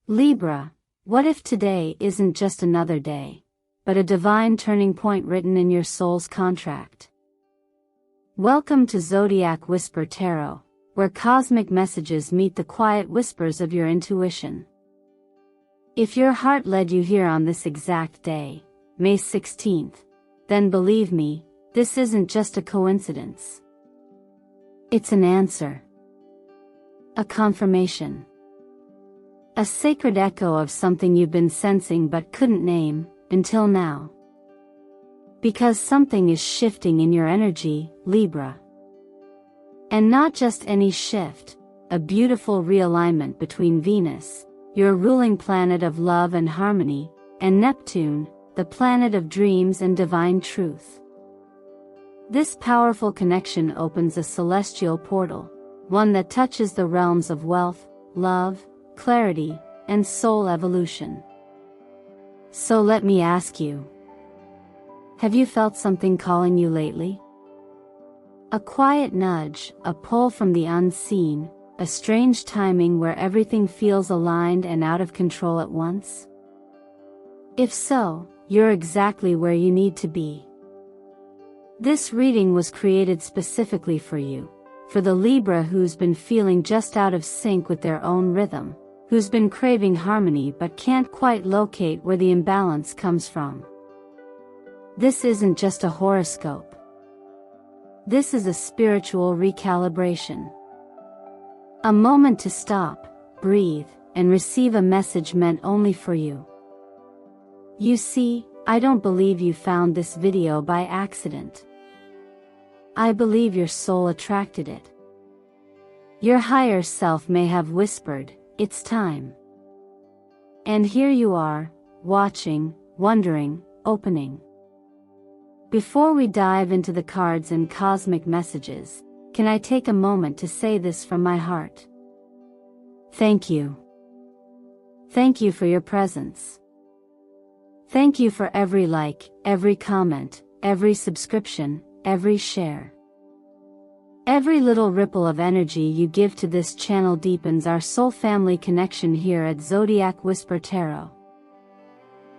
Libra, what if today isn't just another day, but a divine turning point written in your soul's contract? Welcome to Zodiac Whisper Tarot, where cosmic messages meet the quiet whispers of your intuition. If your heart led you here on this exact day, May 16th, then believe me, this isn't just a coincidence. It's an answer. A confirmation. A sacred echo of something you've been sensing but couldn't name, until now. Because something is shifting in your energy, Libra. And not just any shift, a beautiful realignment between Venus, your ruling planet of love and harmony, and Neptune, the planet of dreams and divine truth. This powerful connection opens a celestial portal, one that touches the realms of wealth, love, clarity, and soul evolution. So let me ask you, have you felt something calling you lately? A quiet nudge, a pull from the unseen, a strange timing where everything feels aligned and out of control at once? If so, you're exactly where you need to be. This reading was created specifically for you, for the Libra who's been feeling just out of sync with their own rhythm, who's been craving harmony but can't quite locate where the imbalance comes from. This isn't just a horoscope. This is a spiritual recalibration. A moment to stop, breathe, and receive a message meant only for you. You see, I don't believe you found this video by accident. I believe your soul attracted it. Your higher self may have whispered, "It's time." And here you are, watching, wondering, opening. Before we dive into the cards and cosmic messages, can I take a moment to say this from my heart? Thank you. Thank you for your presence. Thank you for every like, every comment, every subscription, every share. Every little ripple of energy you give to this channel deepens our soul family connection here at Zodiac Whisper Tarot.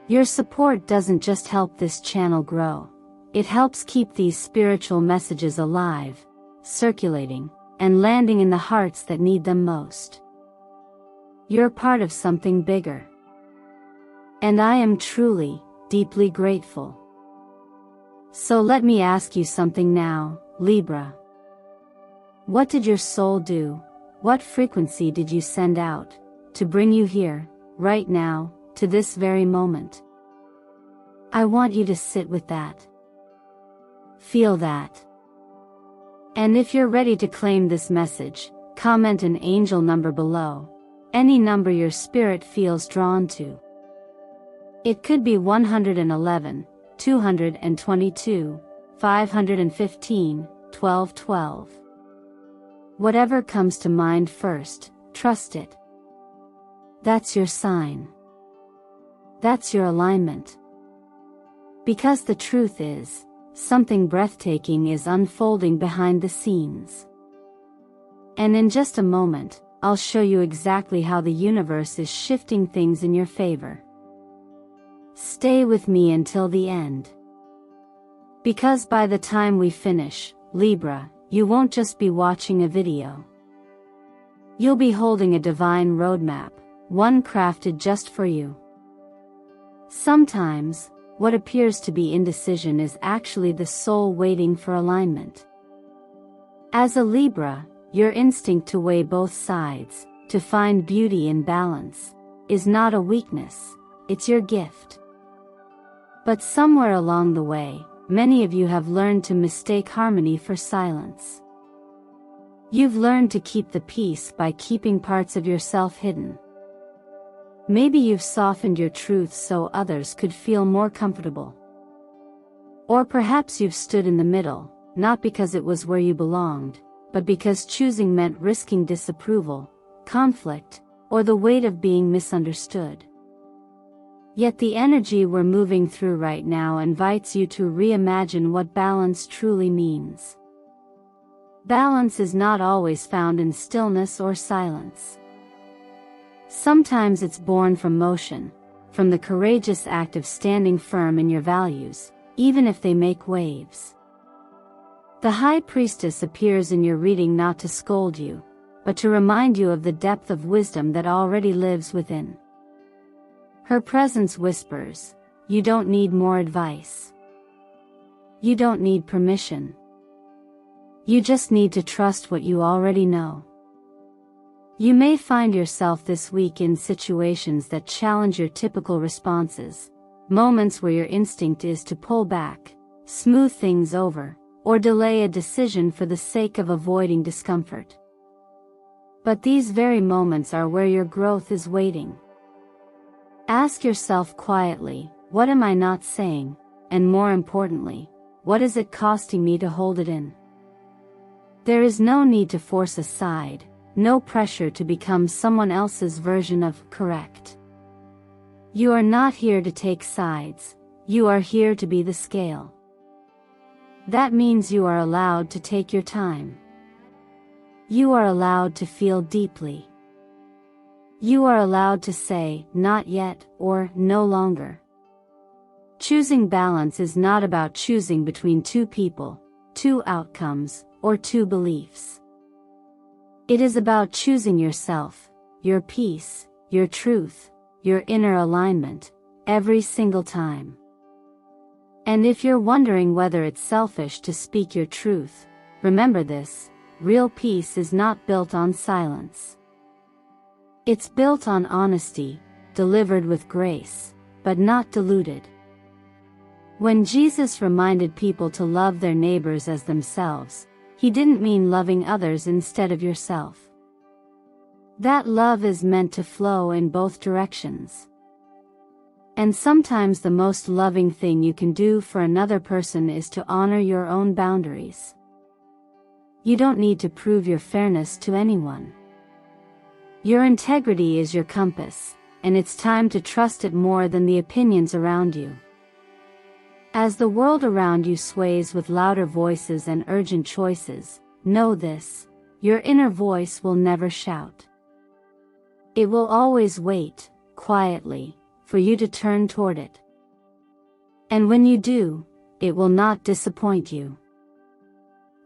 Your support doesn't just help this channel grow, it helps keep these spiritual messages alive, circulating, and landing in the hearts that need them most. You're part of something bigger. And I am truly, deeply grateful. So let me ask you something now, Libra. What did your soul do? What frequency did you send out, to bring you here, right now, to this very moment? I want you to sit with that. Feel that. And if you're ready to claim this message, comment an angel number below, any number your spirit feels drawn to. It could be 111, 222, 515, 1212. Whatever comes to mind first, trust it. That's your sign. That's your alignment. Because the truth is, something breathtaking is unfolding behind the scenes. And in just a moment, I'll show you exactly how the universe is shifting things in your favor. Stay with me until the end. Because by the time we finish, Libra, you won't just be watching a video. You'll be holding a divine roadmap, one crafted just for you. Sometimes, what appears to be indecision is actually the soul waiting for alignment. As a Libra, your instinct to weigh both sides, to find beauty in balance, is not a weakness, it's your gift. But somewhere along the way, many of you have learned to mistake harmony for silence. You've learned to keep the peace by keeping parts of yourself hidden. Maybe you've softened your truth so others could feel more comfortable. Or perhaps you've stood in the middle, not because it was where you belonged, but because choosing meant risking disapproval, conflict, or the weight of being misunderstood. Yet the energy we're moving through right now invites you to reimagine what balance truly means. Balance is not always found in stillness or silence. Sometimes it's born from motion, from the courageous act of standing firm in your values, even if they make waves. The High Priestess appears in your reading not to scold you, but to remind you of the depth of wisdom that already lives within. Her presence whispers, you don't need more advice. You don't need permission. You just need to trust what you already know. You may find yourself this week in situations that challenge your typical responses, moments where your instinct is to pull back, smooth things over, or delay a decision for the sake of avoiding discomfort. But these very moments are where your growth is waiting. Ask yourself quietly, what am I not saying, and more importantly, what is it costing me to hold it in? There is no need to force a side, no pressure to become someone else's version of correct. You are not here to take sides, you are here to be the scale. That means you are allowed to take your time. You are allowed to feel deeply. You are allowed to say, not yet, or no longer. Choosing balance is not about choosing between two people, two outcomes, or two beliefs. It is about choosing yourself, your peace, your truth, your inner alignment, every single time. And if you're wondering whether it's selfish to speak your truth, remember this, real peace is not built on silence. It's built on honesty, delivered with grace, but not diluted. When Jesus reminded people to love their neighbors as themselves, he didn't mean loving others instead of yourself. That love is meant to flow in both directions. And sometimes the most loving thing you can do for another person is to honor your own boundaries. You don't need to prove your fairness to anyone. Your integrity is your compass, and it's time to trust it more than the opinions around you. As the world around you sways with louder voices and urgent choices, know this, your inner voice will never shout. It will always wait, quietly, for you to turn toward it. And when you do, it will not disappoint you.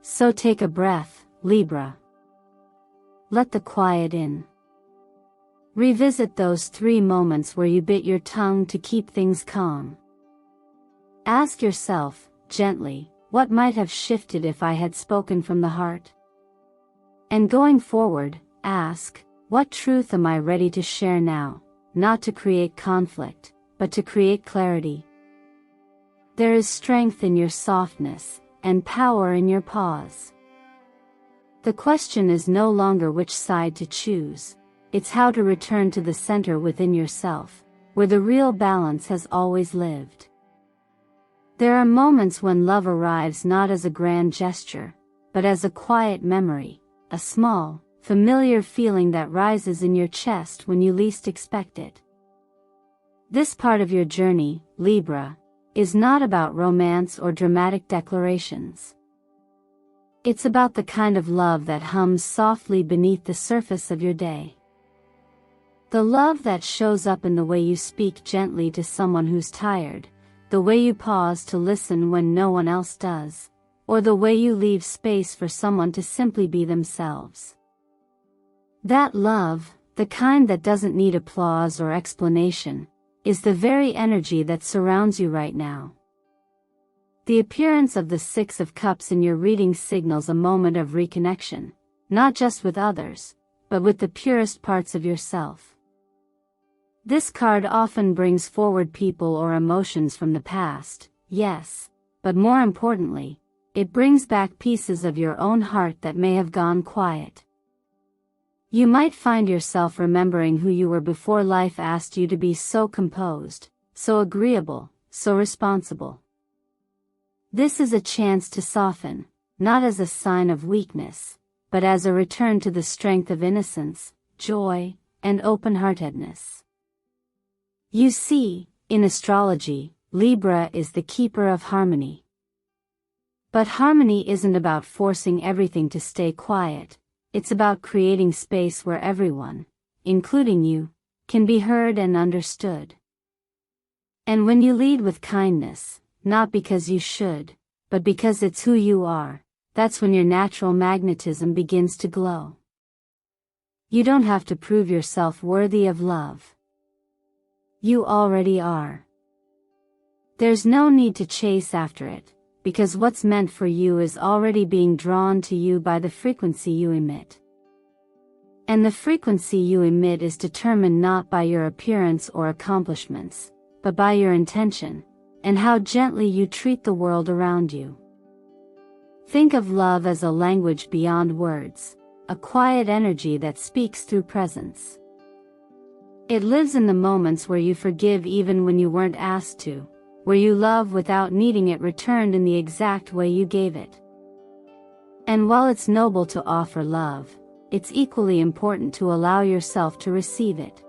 So take a breath, Libra. Let the quiet in. Revisit those 3 moments where you bit your tongue to keep things calm. Ask yourself, gently, what might have shifted if I had spoken from the heart? And going forward, ask, what truth am I ready to share now, not to create conflict, but to create clarity? There is strength in your softness, and power in your pause. The question is no longer which side to choose, it's how to return to the center within yourself, where the real balance has always lived. There are moments when love arrives not as a grand gesture, but as a quiet memory, a small, familiar feeling that rises in your chest when you least expect it. This part of your journey, Libra, is not about romance or dramatic declarations. It's about the kind of love that hums softly beneath the surface of your day. The love that shows up in the way you speak gently to someone who's tired, the way you pause to listen when no one else does, or the way you leave space for someone to simply be themselves. That love, the kind that doesn't need applause or explanation, is the very energy that surrounds you right now. The appearance of the 6 of Cups in your reading signals a moment of reconnection, not just with others, but with the purest parts of yourself. This card often brings forward people or emotions from the past, yes, but more importantly, it brings back pieces of your own heart that may have gone quiet. You might find yourself remembering who you were before life asked you to be so composed, so agreeable, so responsible. This is a chance to soften, not as a sign of weakness, but as a return to the strength of innocence, joy, and open-heartedness. You see, in astrology, Libra is the keeper of harmony. But harmony isn't about forcing everything to stay quiet, it's about creating space where everyone, including you, can be heard and understood. And when you lead with kindness, not because you should, but because it's who you are, that's when your natural magnetism begins to glow. You don't have to prove yourself worthy of love. You already are. There's no need to chase after it, because what's meant for you is already being drawn to you by the frequency you emit. And the frequency you emit is determined not by your appearance or accomplishments, but by your intention, and how gently you treat the world around you. Think of love as a language beyond words, a quiet energy that speaks through presence. It lives in the moments where you forgive even when you weren't asked to, where you love without needing it returned in the exact way you gave it. And while it's noble to offer love, it's equally important to allow yourself to receive it.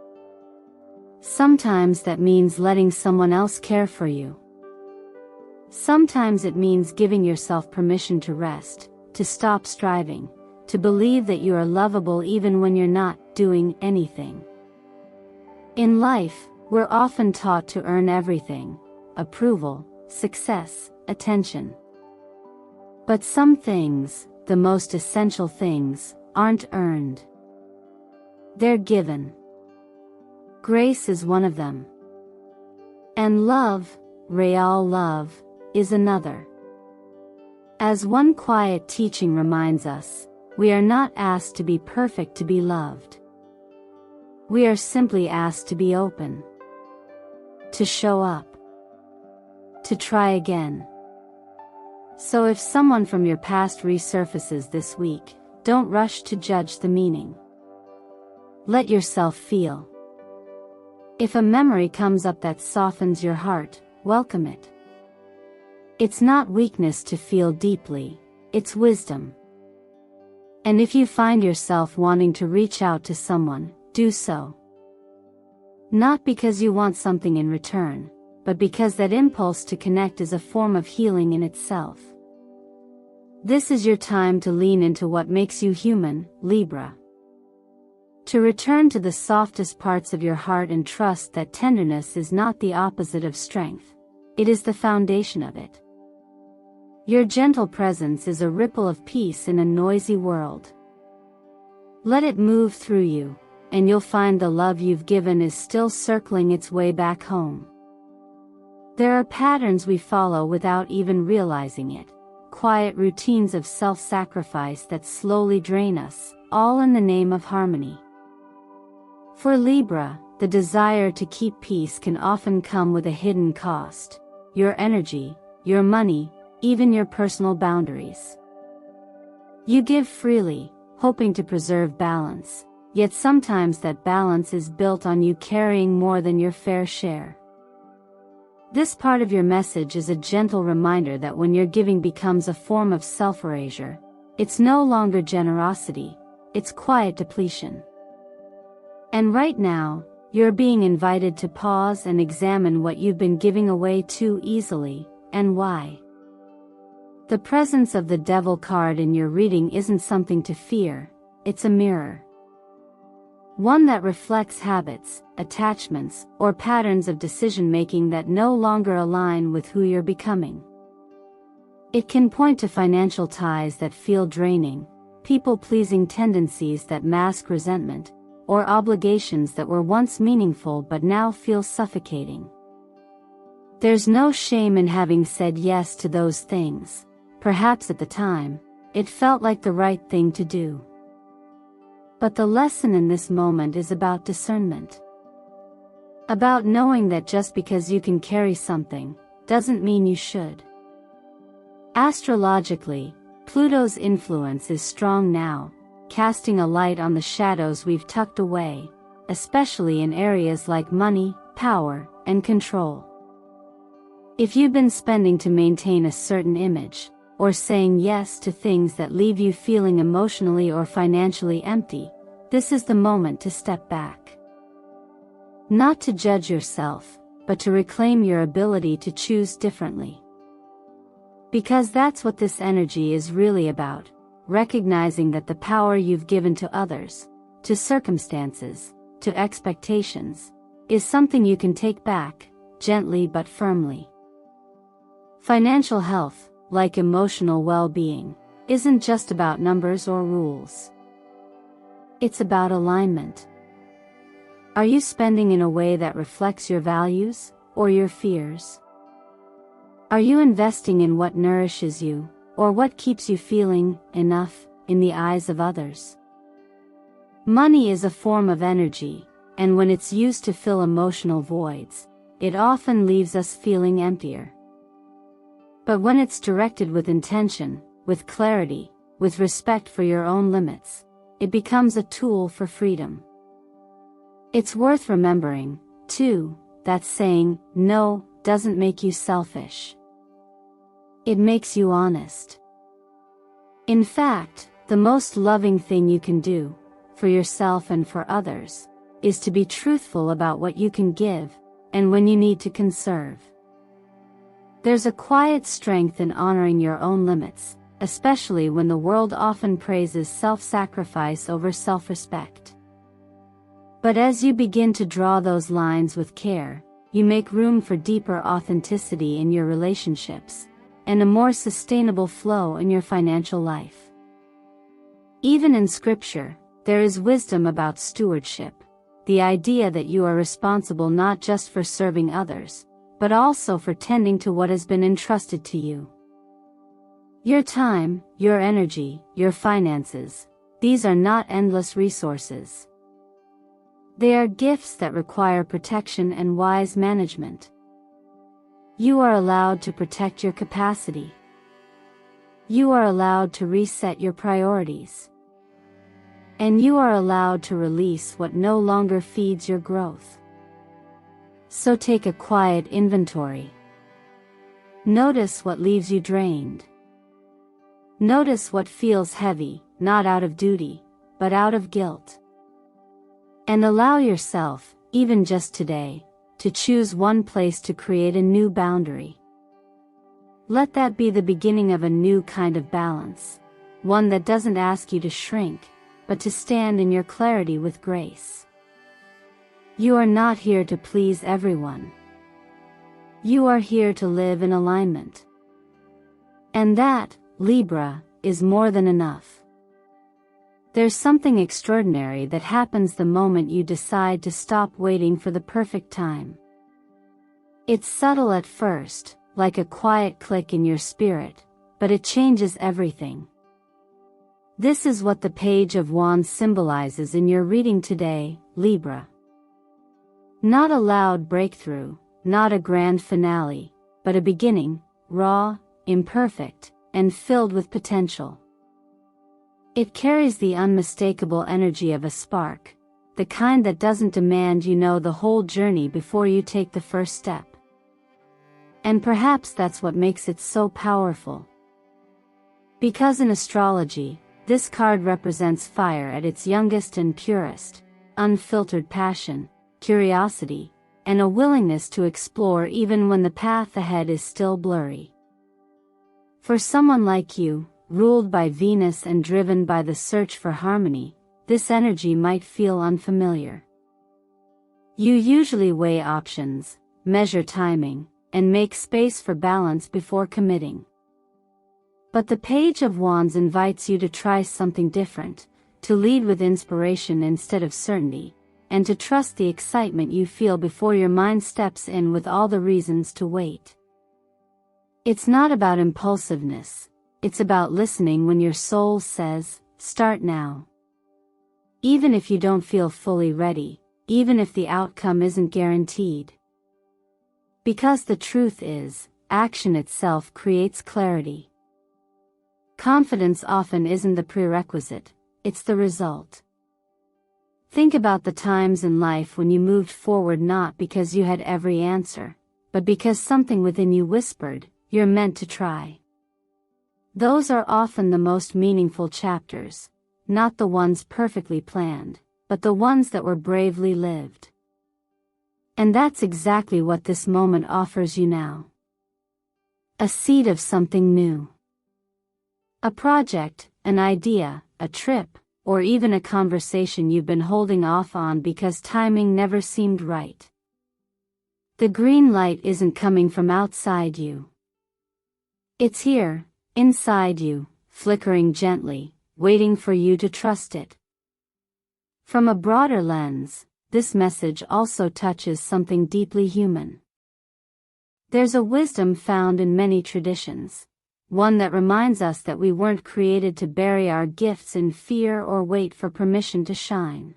Sometimes that means letting someone else care for you. Sometimes it means giving yourself permission to rest, to stop striving, to believe that you are lovable even when you're not doing anything. In life, we're often taught to earn everything: approval, success, attention. But some things, the most essential things, aren't earned. They're given. Grace is one of them. And love, real love, is another. As one quiet teaching reminds us, we are not asked to be perfect to be loved. We are simply asked to be open, to show up, to try again. So if someone from your past resurfaces this week, don't rush to judge the meaning. Let yourself feel. If a memory comes up that softens your heart, welcome it. It's not weakness to feel deeply, it's wisdom. And if you find yourself wanting to reach out to someone, do so. Not because you want something in return, but because that impulse to connect is a form of healing in itself. This is your time to lean into what makes you human, Libra. To return to the softest parts of your heart and trust that tenderness is not the opposite of strength, it is the foundation of it. Your gentle presence is a ripple of peace in a noisy world. Let it move through you, and you'll find the love you've given is still circling its way back home. There are patterns we follow without even realizing it. Quiet routines of self-sacrifice that slowly drain us, all in the name of harmony. For Libra, the desire to keep peace can often come with a hidden cost: your energy, your money, even your personal boundaries. You give freely, hoping to preserve balance, yet sometimes that balance is built on you carrying more than your fair share. This part of your message is a gentle reminder that when your giving becomes a form of self-erasure, it's no longer generosity, it's quiet depletion. And right now, you're being invited to pause and examine what you've been giving away too easily, and why. The presence of the Devil card in your reading isn't something to fear, it's a mirror. One that reflects habits, attachments, or patterns of decision-making that no longer align with who you're becoming. It can point to financial ties that feel draining, people-pleasing tendencies that mask resentment, or obligations that were once meaningful but now feel suffocating. There's no shame in having said yes to those things. Perhaps at the time, it felt like the right thing to do. But the lesson in this moment is about discernment. About knowing that just because you can carry something, doesn't mean you should. Astrologically, Pluto's influence is strong now, casting a light on the shadows we've tucked away, especially in areas like money, power, and control. If you've been spending to maintain a certain image, or saying yes to things that leave you feeling emotionally or financially empty, this is the moment to step back. Not to judge yourself, but to reclaim your ability to choose differently. Because that's what this energy is really about, recognizing that the power you've given to others, to circumstances, to expectations, is something you can take back, gently but firmly. Financial health, like emotional well-being, isn't just about numbers or rules. It's about alignment. Are you spending in a way that reflects your values, or your fears? Are you investing in what nourishes you, or what keeps you feeling enough in the eyes of others? Money is a form of energy, and when it's used to fill emotional voids, it often leaves us feeling emptier. But when it's directed with intention, with clarity, with respect for your own limits, it becomes a tool for freedom. It's worth remembering, too, that saying no doesn't make you selfish. It makes you honest. In fact, the most loving thing you can do, for yourself and for others, is to be truthful about what you can give, and when you need to conserve. There's a quiet strength in honoring your own limits, especially when the world often praises self-sacrifice over self-respect. But as you begin to draw those lines with care, you make room for deeper authenticity in your relationships, and a more sustainable flow in your financial life. Even in Scripture, there is wisdom about stewardship, the idea that you are responsible not just for serving others, but also for tending to what has been entrusted to you. Your time, your energy, your finances, these are not endless resources. They are gifts that require protection and wise management. You are allowed to protect your capacity. You are allowed to reset your priorities. And you are allowed to release what no longer feeds your growth. So take a quiet inventory. Notice what leaves you drained. Notice what feels heavy, not out of duty, but out of guilt. And allow yourself, even just today, to choose one place to create a new boundary. Let that be the beginning of a new kind of balance, one that doesn't ask you to shrink, but to stand in your clarity with grace. You are not here to please everyone. You are here to live in alignment. And that, Libra, is more than enough. There's something extraordinary that happens the moment you decide to stop waiting for the perfect time. It's subtle at first, like a quiet click in your spirit, but it changes everything. This is what the Page of Wands symbolizes in your reading today, Libra. Not a loud breakthrough, not a grand finale, but a beginning, raw, imperfect, and filled with potential. It carries the unmistakable energy of a spark, the kind that doesn't demand you know the whole journey before you take the first step. And perhaps that's what makes it so powerful. Because in astrology, this card represents fire at its youngest and purest, unfiltered passion, curiosity, and a willingness to explore even when the path ahead is still blurry. For someone like you, ruled by Venus and driven by the search for harmony, this energy might feel unfamiliar. You usually weigh options, measure timing, and make space for balance before committing. But the Page of Wands invites you to try something different, to lead with inspiration instead of certainty, and to trust the excitement you feel before your mind steps in with all the reasons to wait. It's not about impulsiveness, it's about listening when your soul says, "Start now." Even if you don't feel fully ready, even if the outcome isn't guaranteed. Because the truth is, action itself creates clarity. Confidence often isn't the prerequisite, it's the result. Think about the times in life when you moved forward not because you had every answer, but because something within you whispered, "You're meant to try." Those are often the most meaningful chapters, not the ones perfectly planned, but the ones that were bravely lived. And that's exactly what this moment offers you now. A seed of something new. A project, an idea, a trip, or even a conversation you've been holding off on because timing never seemed right. The green light isn't coming from outside you. It's here, inside you, flickering gently, waiting for you to trust it. From a broader lens, this message also touches something deeply human. There's a wisdom found in many traditions, one that reminds us that we weren't created to bury our gifts in fear or wait for permission to shine.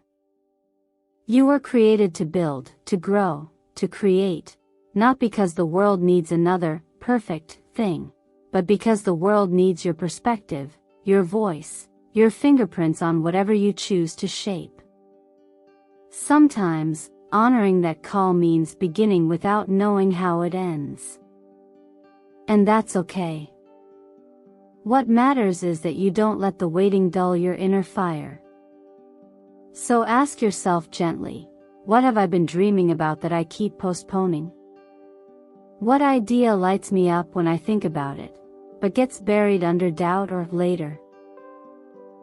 You were created to build, to grow, to create, not because the world needs another perfect thing, but because the world needs your perspective, your voice, your fingerprints on whatever you choose to shape. Sometimes, honoring that call means beginning without knowing how it ends. And that's okay. What matters is that you don't let the waiting dull your inner fire. So ask yourself gently, what have I been dreaming about that I keep postponing? What idea lights me up when I think about it, but gets buried under doubt or later?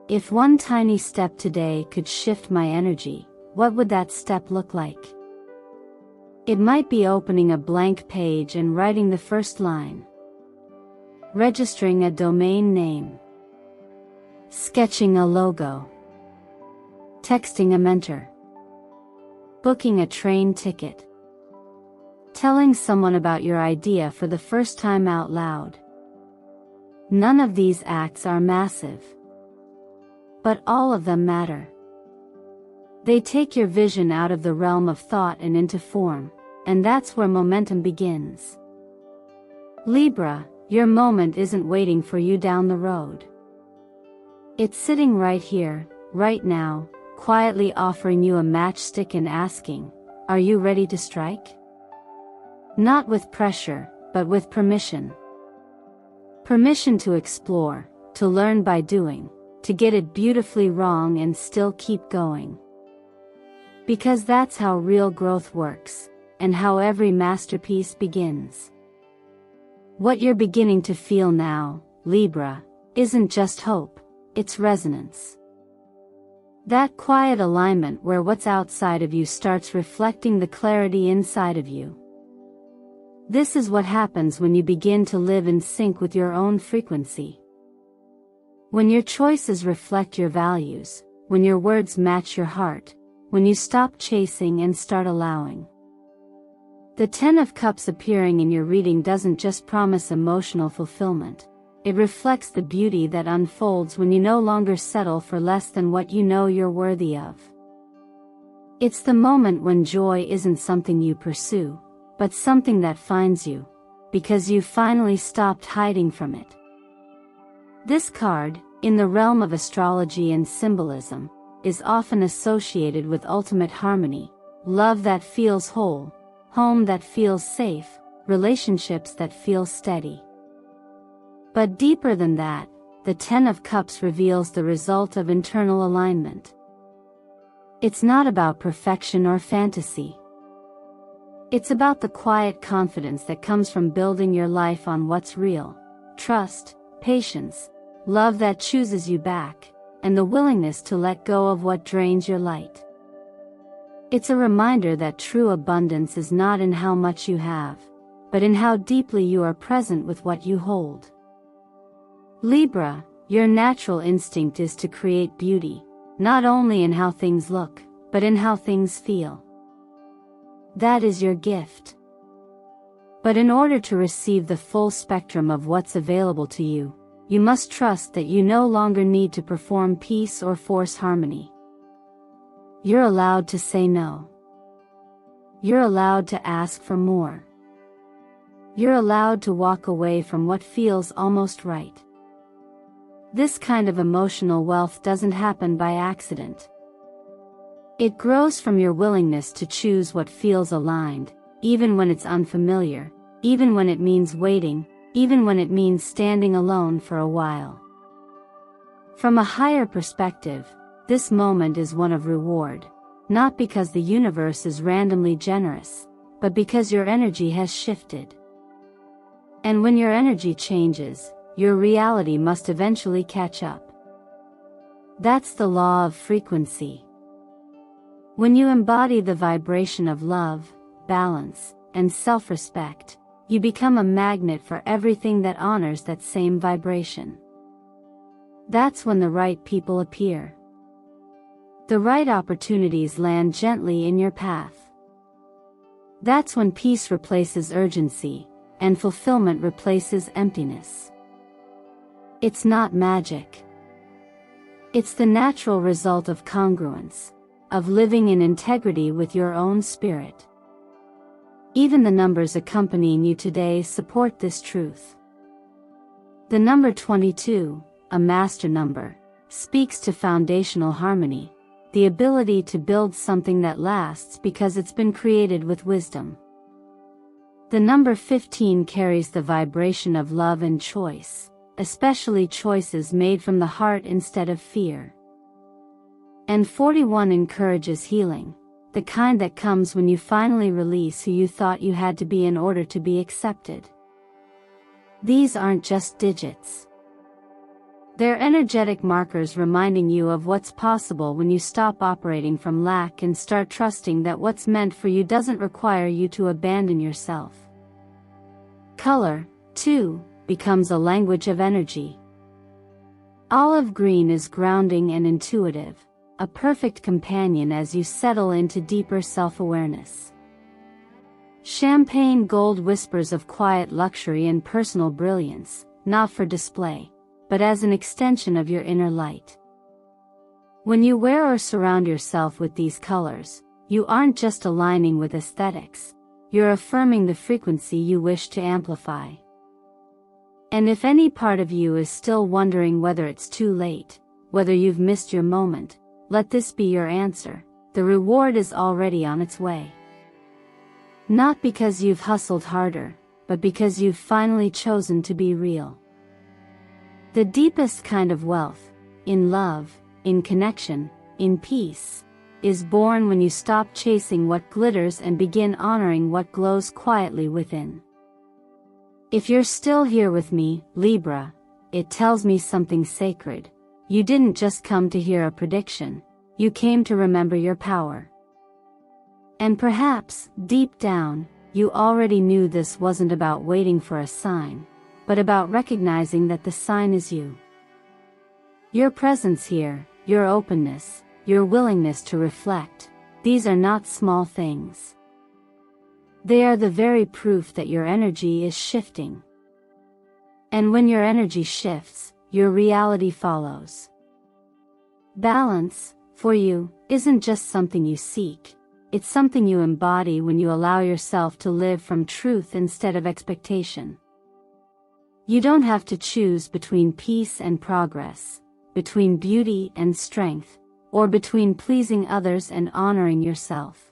If one tiny step today could shift my energy, what would that step look like? It might be opening a blank page and writing the first line. Registering a domain name. Sketching a logo. Texting a mentor. Booking a train ticket. Telling someone about your idea for the first time out loud. None of these acts are massive. But all of them matter. They take your vision out of the realm of thought and into form, and that's where momentum begins. Libra, your moment isn't waiting for you down the road. It's sitting right here, right now, quietly offering you a matchstick and asking, are you ready to strike? Not with pressure, but with permission. Permission to explore, to learn by doing, to get it beautifully wrong and still keep going. Because that's how real growth works, and how every masterpiece begins. What you're beginning to feel now, Libra, isn't just hope, it's resonance. That quiet alignment where what's outside of you starts reflecting the clarity inside of you. This is what happens when you begin to live in sync with your own frequency. When your choices reflect your values, when your words match your heart, when you stop chasing and start allowing. The 10 of Cups appearing in your reading doesn't just promise emotional fulfillment. It reflects the beauty that unfolds when you no longer settle for less than what you know you're worthy of. It's the moment when joy isn't something you pursue, but something that finds you, because you've finally stopped hiding from it. This card, in the realm of astrology and symbolism, is often associated with ultimate harmony, love that feels whole, home that feels safe, relationships that feel steady. But deeper than that, the 10 of Cups reveals the result of internal alignment. It's not about perfection or fantasy. It's about the quiet confidence that comes from building your life on what's real, trust, patience, love that chooses you back, and the willingness to let go of what drains your light. It's a reminder that true abundance is not in how much you have, but in how deeply you are present with what you hold. Libra, your natural instinct is to create beauty, not only in how things look, but in how things feel. That is your gift. But in order to receive the full spectrum of what's available to you, you must trust that you no longer need to perform peace or force harmony. You're allowed to say no. You're allowed to ask for more. You're allowed to walk away from what feels almost right. This kind of emotional wealth doesn't happen by accident. It grows from your willingness to choose what feels aligned, even when it's unfamiliar, even when it means waiting, even when it means standing alone for a while. From a higher perspective, this moment is one of reward, not because the universe is randomly generous, but because your energy has shifted. And when your energy changes, your reality must eventually catch up. That's the law of frequency. When you embody the vibration of love, balance, and self-respect, you become a magnet for everything that honors that same vibration. That's when the right people appear. The right opportunities land gently in your path. That's when peace replaces urgency, and fulfillment replaces emptiness. It's not magic. It's the natural result of congruence, of living in integrity with your own spirit. Even the numbers accompanying you today support this truth. The number 22, a master number, speaks to foundational harmony, the ability to build something that lasts because it's been created with wisdom. The number 15 carries the vibration of love and choice, especially choices made from the heart instead of fear. And 41 encourages healing, the kind that comes when you finally release who you thought you had to be in order to be accepted. These aren't just digits. They're energetic markers reminding you of what's possible when you stop operating from lack and start trusting that what's meant for you doesn't require you to abandon yourself. Color, too, becomes a language of energy. Olive green is grounding and intuitive, a perfect companion as you settle into deeper self-awareness. Champagne gold whispers of quiet luxury and personal brilliance, not for display, but as an extension of your inner light. When you wear or surround yourself with these colors, you aren't just aligning with aesthetics, you're affirming the frequency you wish to amplify. And if any part of you is still wondering whether it's too late, whether you've missed your moment, let this be your answer: the reward is already on its way. Not because you've hustled harder, but because you've finally chosen to be real. The deepest kind of wealth, in love, in connection, in peace, is born when you stop chasing what glitters and begin honoring what glows quietly within. If you're still here with me, Libra, it tells me something sacred. You didn't just come to hear a prediction, you came to remember your power. And perhaps, deep down, you already knew this wasn't about waiting for a sign, but about recognizing that the sign is you. Your presence here, your openness, your willingness to reflect, these are not small things. They are the very proof that your energy is shifting. And when your energy shifts, your reality follows. Balance, for you, isn't just something you seek, it's something you embody when you allow yourself to live from truth instead of expectation. You don't have to choose between peace and progress, between beauty and strength, or between pleasing others and honoring yourself.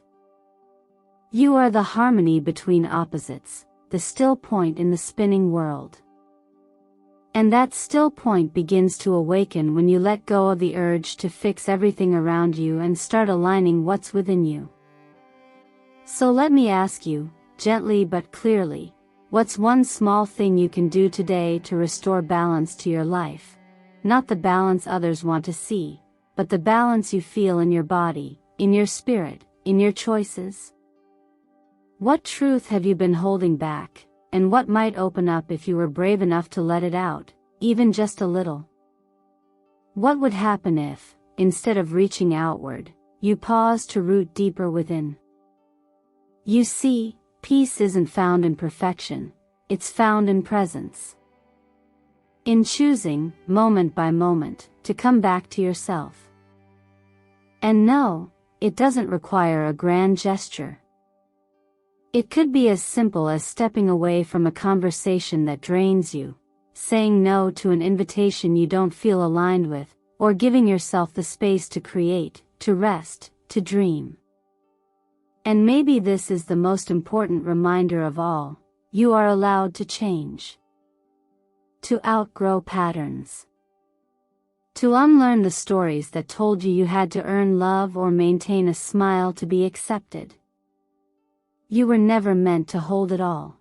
You are the harmony between opposites, the still point in the spinning world. And that still point begins to awaken when you let go of the urge to fix everything around you and start aligning what's within you. So let me ask you, gently but clearly, what's one small thing you can do today to restore balance to your life? Not the balance others want to see, but the balance you feel in your body, in your spirit, in your choices. What truth have you been holding back, and what might open up if you were brave enough to let it out, even just a little? What would happen if, instead of reaching outward, you paused to root deeper within? You see, peace isn't found in perfection, it's found in presence. In choosing, moment by moment, to come back to yourself. And no, it doesn't require a grand gesture. It could be as simple as stepping away from a conversation that drains you, saying no to an invitation you don't feel aligned with, or giving yourself the space to create, to rest, to dream. And maybe this is the most important reminder of all: you are allowed to change. To outgrow patterns. To unlearn the stories that told you you had to earn love or maintain a smile to be accepted. You were never meant to hold it all.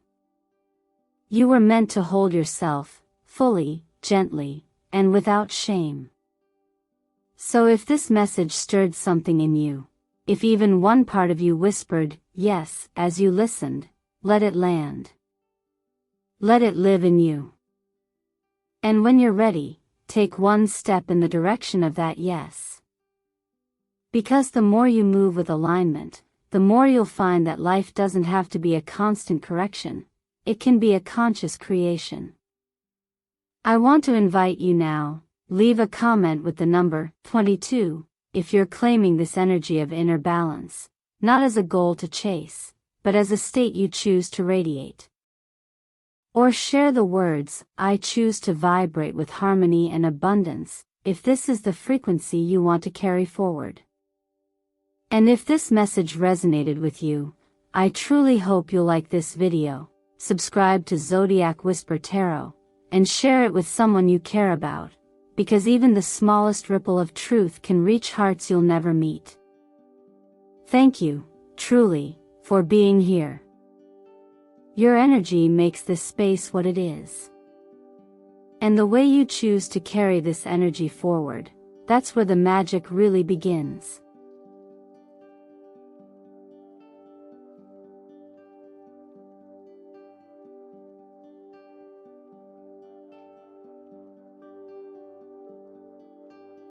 You were meant to hold yourself, fully, gently, and without shame. So if this message stirred something in you, if even one part of you whispered, yes, as you listened, let it land. Let it live in you. And when you're ready, take one step in the direction of that yes. Because the more you move with alignment, the more you'll find that life doesn't have to be a constant correction, it can be a conscious creation. I want to invite you now, leave a comment with the number 22, if you're claiming this energy of inner balance, not as a goal to chase, but as a state you choose to radiate. Or share the words, I choose to vibrate with harmony and abundance, if this is the frequency you want to carry forward. And if this message resonated with you, I truly hope you'll like this video, subscribe to Zodiac Whisper Tarot, and share it with someone you care about, because even the smallest ripple of truth can reach hearts you'll never meet. Thank you, truly, for being here. Your energy makes this space what it is. And the way you choose to carry this energy forward, that's where the magic really begins.